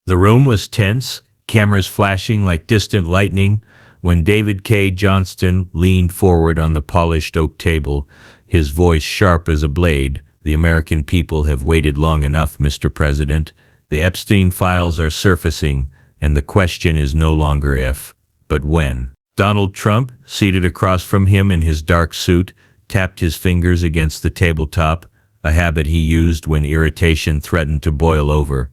The room was tense, cameras flashing like distant lightning. When David Cay Johnston leaned forward on the polished oak table, his voice sharp as a blade, "The American people have waited long enough, Mr. President. The Epstein files are surfacing, and the question is no longer if, but when." Donald Trump, seated across from him in his dark suit, tapped his fingers against the tabletop, a habit he used when irritation threatened to boil over.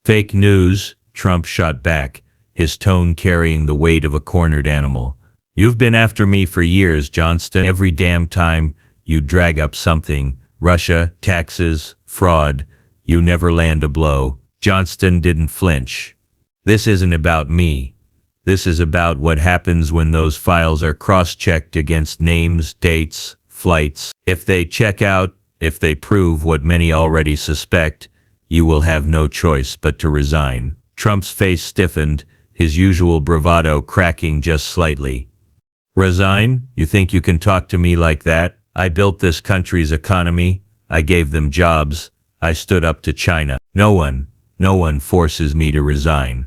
"Fake news," Trump shot back, his tone carrying the weight of a cornered animal. "You've been after me for years, Johnston. Every damn time you drag up something, Russia, taxes, fraud, you never land a blow." Johnston didn't flinch. "This isn't about me. This is about what happens when those files are cross-checked against names, dates, flights. If they check out, if they prove what many already suspect, you will have no choice but to resign." Trump's face stiffened, his usual bravado cracking just slightly. "Resign? You think you can talk to me like that? I built this country's economy. I gave them jobs. I stood up to China. No one forces me to resign."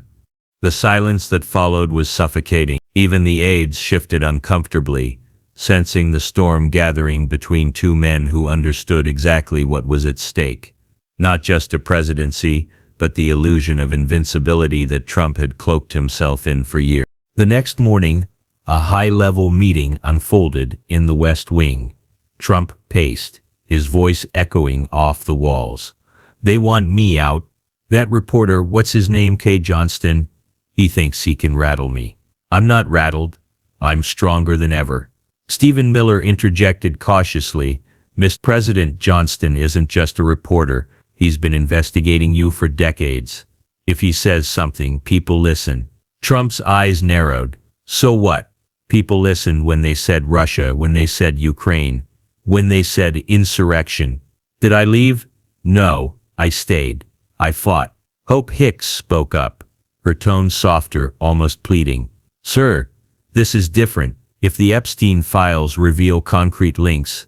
The silence that followed was suffocating. Even the aides shifted uncomfortably, sensing the storm gathering between two men who understood exactly what was at stake. Not just a presidency, but the illusion of invincibility that Trump had cloaked himself in for years. The next morning, a high-level meeting unfolded in the West Wing. Trump paced, his voice echoing off the walls. "They want me out. That reporter, what's his name, Cay Johnston? He thinks he can rattle me. I'm not rattled. I'm stronger than ever." Stephen Miller interjected cautiously, "Mr. President, Johnston isn't just a reporter. He's been investigating you for decades. If he says something, people listen." Trump's eyes narrowed. "So what? People listened when they said Russia, when they said Ukraine, when they said insurrection. Did I leave? No, I stayed. I fought." Hope Hicks spoke up, her tone softer, almost pleading. "Sir, this is different. If the Epstein files reveal concrete links,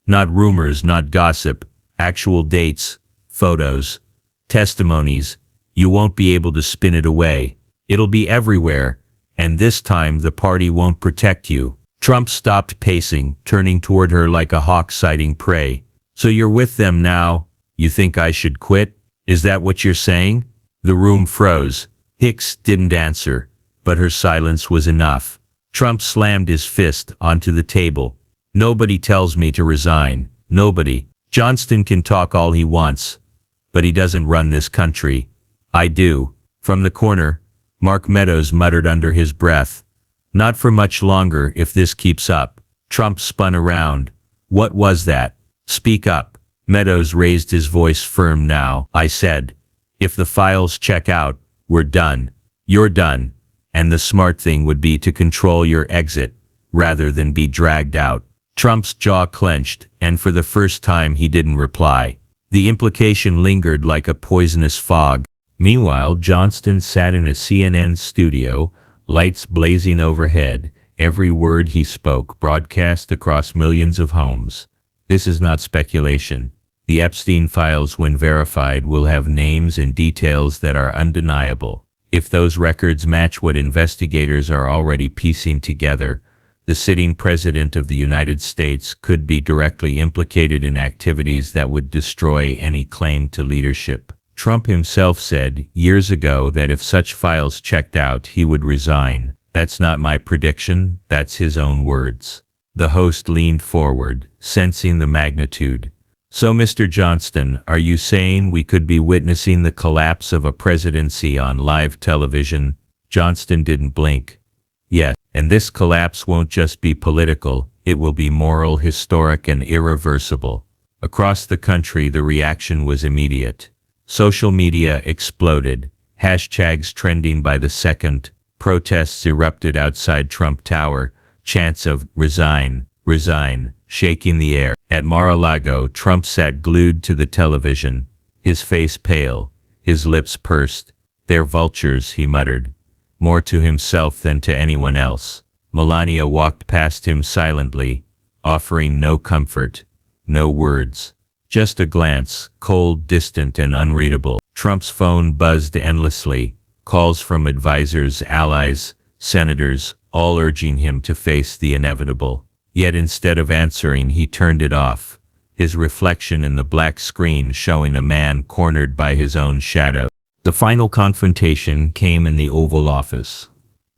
not rumors, not gossip, actual dates, photos, testimonies, you won't be able to spin it away. It'll be everywhere, and this time the party won't protect you." Trump stopped pacing, turning toward her like a hawk sighting prey. "So you're with them now? You think I should quit? Is that what you're saying?" The room froze. Hicks didn't answer, but her silence was enough. Trump slammed his fist onto the table. "Nobody tells me to resign. Nobody. Johnston can talk all he wants, but he doesn't run this country. I do." From the corner, Mark Meadows muttered under his breath, "Not for much longer if this keeps up." Trump spun around. "What was that? Speak up." Meadows raised his voice firm now. "I said, if the files check out, we're done. You're done. And the smart thing would be to control your exit, rather than be dragged out." Trump's jaw clenched, and for the first time he didn't reply. The implication lingered like a poisonous fog. Meanwhile, Johnston sat in a CNN studio, lights blazing overhead, every word he spoke broadcast across millions of homes. This is not speculation. The Epstein files, when verified, will have names and details that are undeniable. If those records match what investigators are already piecing together, the sitting president of the United States could be directly implicated in activities that would destroy any claim to leadership. Trump himself said years ago that if such files checked out, he would resign. That's not my prediction, that's his own words. The host leaned forward, sensing the magnitude. "So, Mr. Johnston, are you saying we could be witnessing the collapse of a presidency on live television?" Johnston didn't blink. "Yes, and this collapse won't just be political, it will be moral, historic, and irreversible." Across the country, the reaction was immediate. Social media exploded, hashtags trending by the second, protests erupted outside Trump Tower, chants of "resign, resign," shaking the air. At Mar-a-Lago, Trump sat glued to the television, his face pale, his lips pursed. "They're vultures," he muttered, more to himself than to anyone else. Melania walked past him silently, offering no comfort, no words. Just a glance, cold, distant, and unreadable. Trump's phone buzzed endlessly, calls from advisors, allies, senators, all urging him to face the inevitable. Yet instead of answering, he turned it off, his reflection in the black screen showing a man cornered by his own shadow. The final confrontation came in the Oval Office.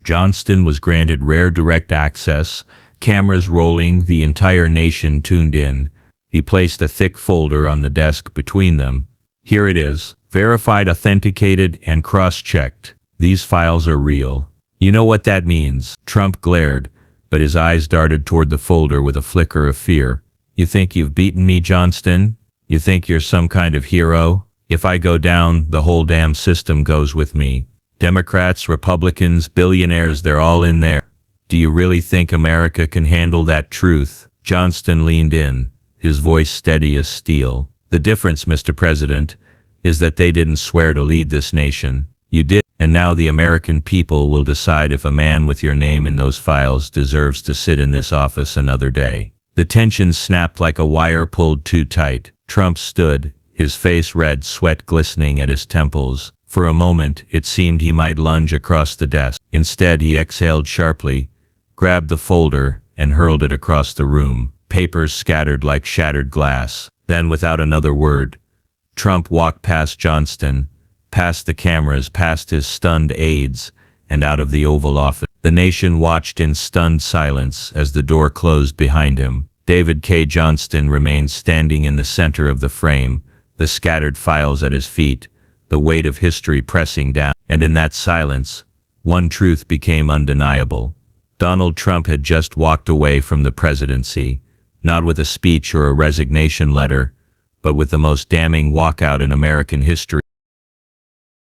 Johnston was granted rare direct access, cameras rolling, the entire nation tuned in. He placed a thick folder on the desk between them. Here it is, verified, authenticated, and cross-checked. These files are real. You know what that means? Trump glared, but his eyes darted toward the folder with a flicker of fear. You think you've beaten me, Johnston? You think you're some kind of hero? If I go down, the whole damn system goes with me. Democrats, Republicans, billionaires, they're all in there. Do you really think America can handle that truth? Johnston leaned in, his voice steady as steel. The difference, Mr. President, is that they didn't swear to lead this nation. You did, and now the American people will decide if a man with your name in those files deserves to sit in this office another day. The tension snapped like a wire pulled too tight. Trump stood, his face red, sweat glistening at his temples. For a moment, it seemed he might lunge across the desk. Instead, he exhaled sharply, grabbed the folder, and hurled it across the room. Papers scattered like shattered glass. Then, without another word, Trump walked past Johnston, past the cameras, past his stunned aides, and out of the Oval Office. The nation watched in stunned silence as the door closed behind him. David Cay Johnston remained standing in the center of the frame, the scattered files at his feet, the weight of history pressing down. And in that silence, one truth became undeniable. Donald Trump had just walked away from the presidency, not with a speech or a resignation letter, but with the most damning walkout in American history.